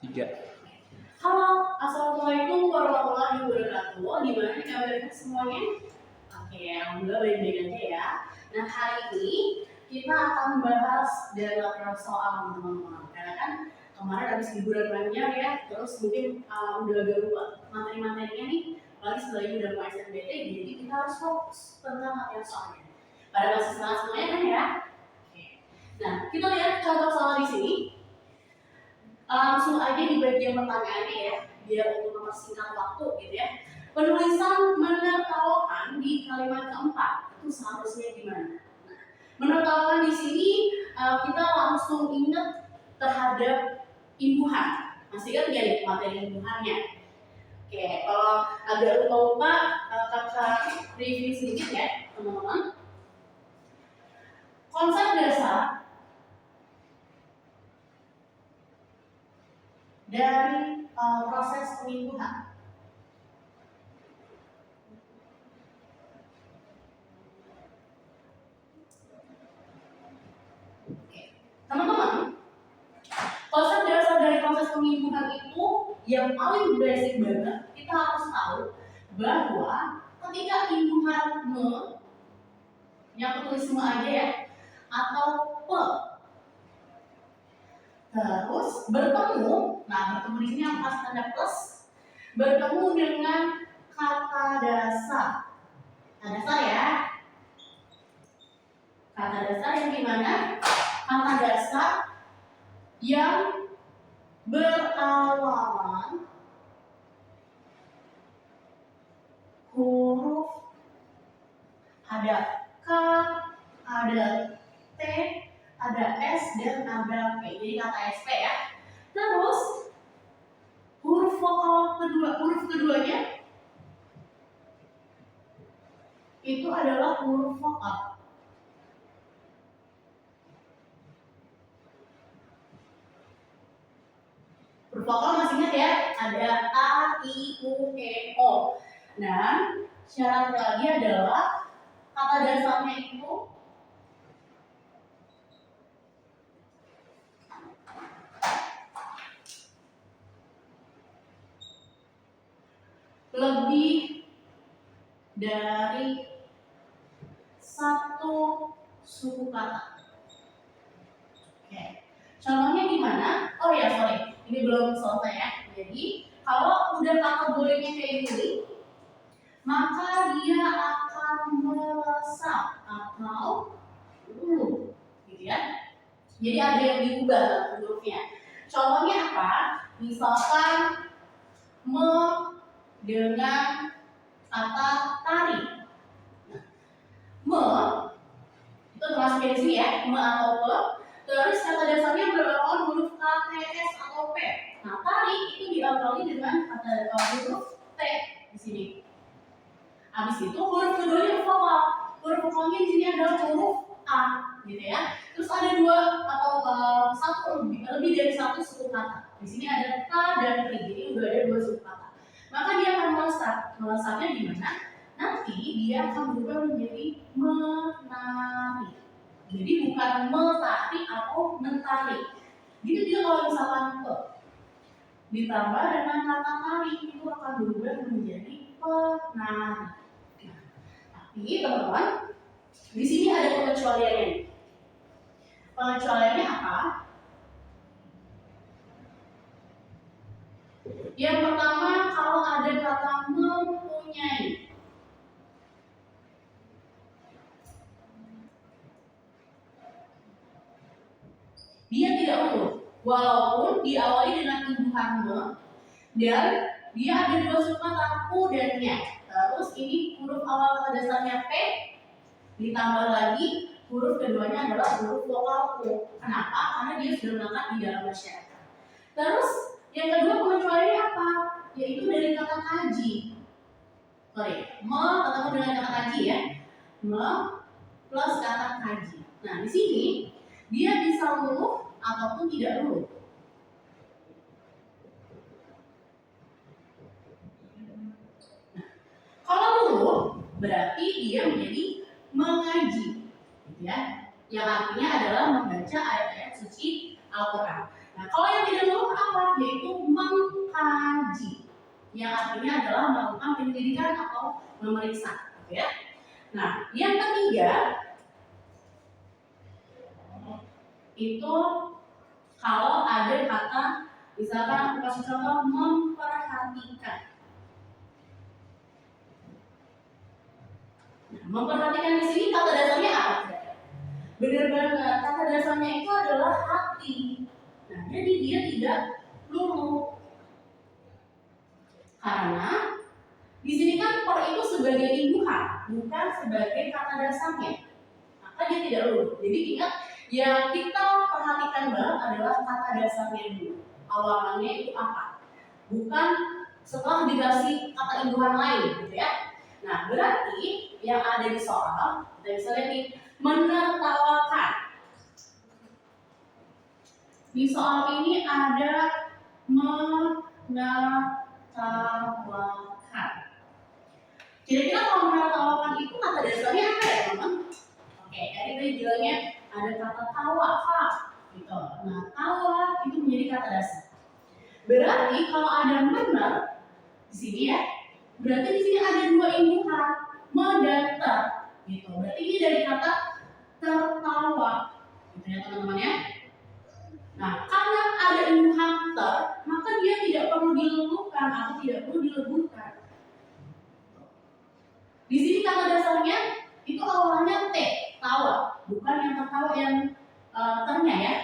Tiga. Halo, assalamualaikum warahmatullahi wabarakatuh. Gimana nih kabarnya semuanya? Oke, alhamdulillah baik-baik aja ya. Nah, hari ini kita akan membahas dari laporan soal teman-teman. Karena kan kemarin habis liburan panjang ya, terus mungkin udah agak lupa materi-materinya nih. Apalagi setelah ini udah mulai SNBT, jadi kita harus fokus tentang latihan soalnya. Pada masih semangat semuanya kan ya? Oke. Nah, kita lihat contoh soal di sini. Langsung aja di bagian pertanyaannya ya, biar untuk mempersingkat waktu gitu ya. Penulisan menertawakan di kalimat keempat itu seharusnya gimana? Nah, menertawakan di sini kita langsung ingat terhadap imbuhan. Masih kan ya nih materi imbuhannya. Oke, kalau agak lupa kakak review sedikit ya teman-teman. Konsep dasar dari proses pengimbuhan. Teman-teman, konsep dasar dari proses pengimbuhan itu yang paling basic banget, kita harus tahu bahwa ketika imbuhan me, yang tulis me aja ya, atau pe, terus bertemu, nah bertemu di sini yang pas tanda plus, bertemu dengan kata dasar. Kata dasar ya. Kata dasar yang gimana? Kata dasar yang berawalan huruf ada K, ada T, ada S, dan ada P. Jadi kata SP ya. Terus huruf vokal kedua, huruf keduanya itu adalah huruf vokal. Huruf vokal masih ingat ya? Ada A, I, U, E, O. Dan syarat lagi adalah kata dasarnya itu lebih dari satu suku kata. Oke. Contohnya gimana? Oh ya, sorry. Ini belum selesai ya. Jadi, kalau udah kategorinya kayak gini, maka dia akan melesat atau luluh, gitu ya. Jadi ada yang diubah hurufnya. Contohnya apa? Misalkan me dengan kata tari. Me itu termasuk di sini ya, me atau pe. Terus kata dasarnya berawal huruf K, T, S atau P. Nah, tari itu diawali dengan kata huruf T di sini. Habis itu huruf keduanya vokal. Huruf vokalnya di sini adalah huruf A, gitu ya. Terus ada dua atau satu lebih dari satu suku kata. Di sini ada K dan Ri, jadi udah ada dua suku kata. Maka dia akan melesat. Melesatnya di mana? Nanti dia akan berubah menjadi menari. Jadi bukan metari atau mentari. Gitu juga kalau misalkan pe ditambah dengan kata tari itu akan berubah menjadi penari. Tapi teman-teman, di sini ada pengecualiannya. Pengecualiannya apa? Yang pertama, kalau ada kata mempunyai. Dia tidak huruf, walaupun diawali dengan imbuhan me, dan dia ada dua suku kata u dan nya. Terus ini huruf awal kata dasarnya P, ditambah lagi huruf keduanya adalah huruf vokal U. Kenapa? Karena dia sudah melekat di dalam masyarakat. Terus yang kedua pengecualiannya apa? Yaitu dari kata kaji. Sorry, me ketemu dengan kata kaji ya. Me plus kata kaji. Nah di sini dia bisa luluh ataupun tidak luluh. Nah, kalau luluh berarti dia menjadi mengaji, gitu ya. Yang artinya adalah membaca ayat-ayat suci Al-Quran. Nah, kalau yang tidak luluh apa? Yaitu mengaji, yang artinya adalah melakukan penyelidikan atau memeriksa, gitu ya. Nah, yang ketiga itu kalau ada kata, misalkan aku kasih contoh memperhatikan. Nah, memperhatikan di sini kata dasarnya apa? Benar banget, kata dasarnya itu adalah hati. Nah, jadi dia tidak lulu. Karena di sini kan per itu sebagai imbuhan, bukan sebagai kata dasarnya. Maka dia tidak lulu. Jadi ingat, yang kita perhatikan banget adalah kata dasarnya dulu. Awalannya itu apa? Bukan setelah dikasih kata imbuhan lain, gitu ya. Nah, berarti yang ada di soal, kita bisa lihat nih, menertawakan. Di soal ini ada menertawakan. Kira-kira kalau menertawakan itu kata dasarnya apa ya, teman-teman? Oke, jadi tadi bilangnya ada kata tawa, gitu. Nah, tawa itu menjadi kata dasar. Berarti kalau ada mener di sini ya, berarti di sini ada dua imbuhan, me dan ter, gitu. Berarti ini dari kata tertawa, gitu ya teman-teman ya. Nah, karena ada imbuhan ter, maka dia tidak perlu dilulukan atau tidak perlu dileburkan. Di sini kata dasarnya itu awalnya T, tawa, bukan yang tertawa yang ternya ya.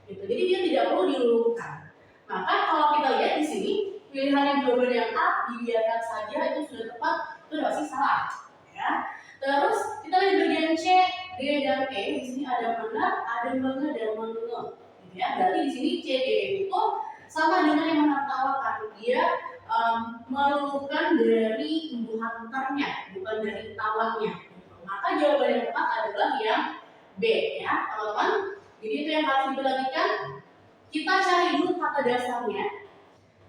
Gitu. Jadi dia tidak perlu dilulukan. Maka kalau kita lihat di sini pilihan yang jawaban yang A dibiarkan saja itu sudah tepat, itu pasti salah. Ya. Terus kita lihat bagian C, D dan E. Di sini ada benar, ada menge dan menge. Ya, berarti di sini C, D, E itu sama dengan yang menertawakan. Dia melulukan dari imbuhan ternya, bukan dari tawanya. Maka jawaban yang tepat adalah yang B, ya teman-teman. Jadi itu yang harus diperhatikan. Kita cari dulu kata dasarnya.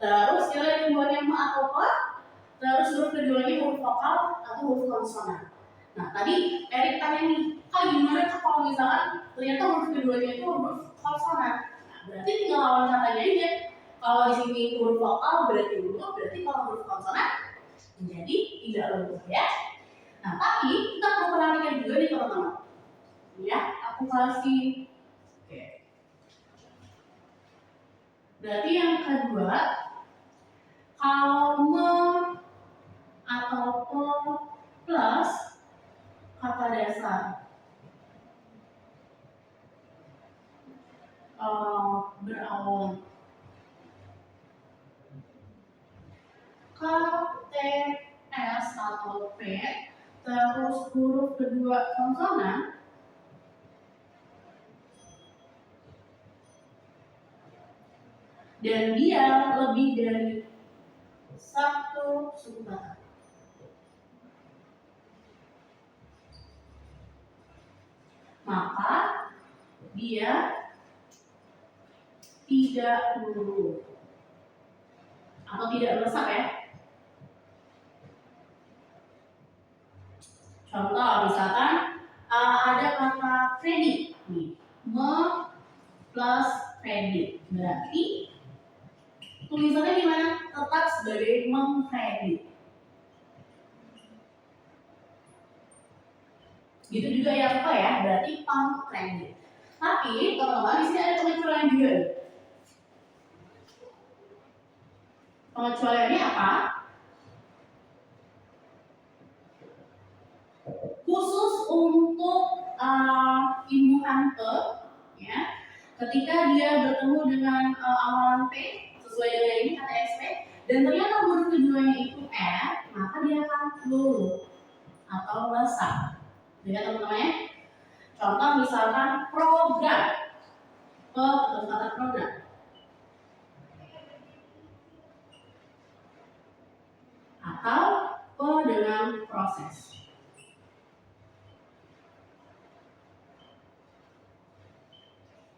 Terus kita lihat imbuhannya ma atau pa. Terus huruf keduanya huruf vokal atau huruf konsonan. Nah tadi Erik tanya nih, gimana kalau misalkan ternyata huruf keduanya itu huruf konsonan? Nah, berarti tinggal lawan katanya aja. Kalau di sini huruf vokal berarti luluh, berarti kalau huruf konsonan menjadi tidak luluh ya. Nah tapi kita perlu perhatikan juga nih teman-teman. Ya, aku kasih. Oke. Berarti yang kedua, kalau me atau po plus kata dasar berawal K, T, S atau P, terus huruf kedua konsonan, dan dia lebih dari satu suku kata. Maka dia tidak luluh atau tidak melesat ya. Contoh misalkan ada kata kredit nih, me plus kredit, berarti tulisannya gimana? Tetap sebagai mengkredit. Gitu juga yang apa ya? Berarti pengkredit. Tapi teman-teman di sini ada pengecualian juga. Pengecualiannya apa? Khusus untuk imbuhan ke, ya, ketika dia bertemu dengan awalan P sesuai dengan ini kata SP, dan ternyata huruf keduanya itu R, maka dia akan luluh atau lesat. Lihat teman-teman ya. Contoh misalkan program, atau kata program. Atau dengan proses.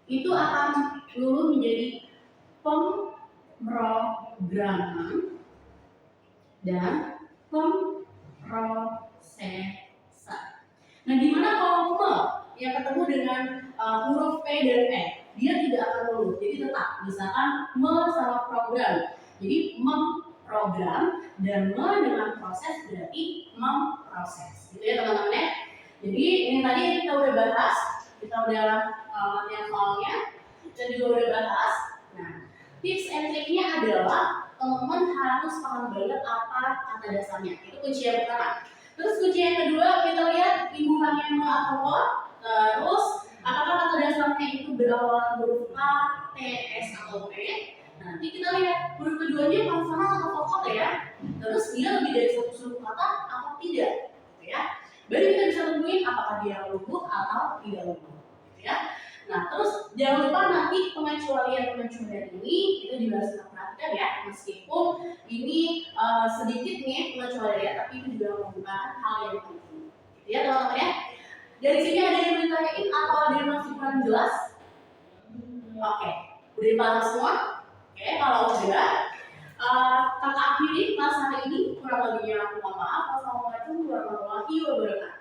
Itu akan luluh menjadi pemrograman dan pemrosesan. Nah, gimana kalau me yang ketemu dengan huruf P dan E? Dia tidak akan luluh, jadi tetap. Misalkan me sama program, Jadi memprogram dan dengan proses berarti memproses. Gitu ya teman-teman ya. Jadi ini tadi kita udah bahas, kita udah latihan soalnya, kita juga udah bahas. Nah, tips and triknya adalah teman-teman harus paham banget apa kata dasarnya. Itu kunci yang pertama. Terus kunci yang kedua kita lihat imbuhannya apa. Terus apakah kata dasarnya itu berawal huruf A, T, S atau P? Nanti kita lihat huruf keduanya konsonan atau vokal ya. Terus dia lebih dari satu suku kata atau tidak, gitu ya. Baru kita bisa tentuin apakah dia lumpuh atau tidak lumpuh, gitu ya. Nah, terus jangan lupa nanti pengecualian ini itu juga harus kita perhatikan ya, meskipun ini sedikit nih pengecualian, tapi itu juga merupakan hal yang penting, gitu ya teman-teman ya. Dari sini ada yang ditanyain atau ada yang masih kurang jelas? Oke, udah paham semua? Oke, kalau udah, kakak akhiri kelas hari ini, kurang lebihnya aku mohon maaf. Wassalamualaikum warahmatullahi wabarakatuh.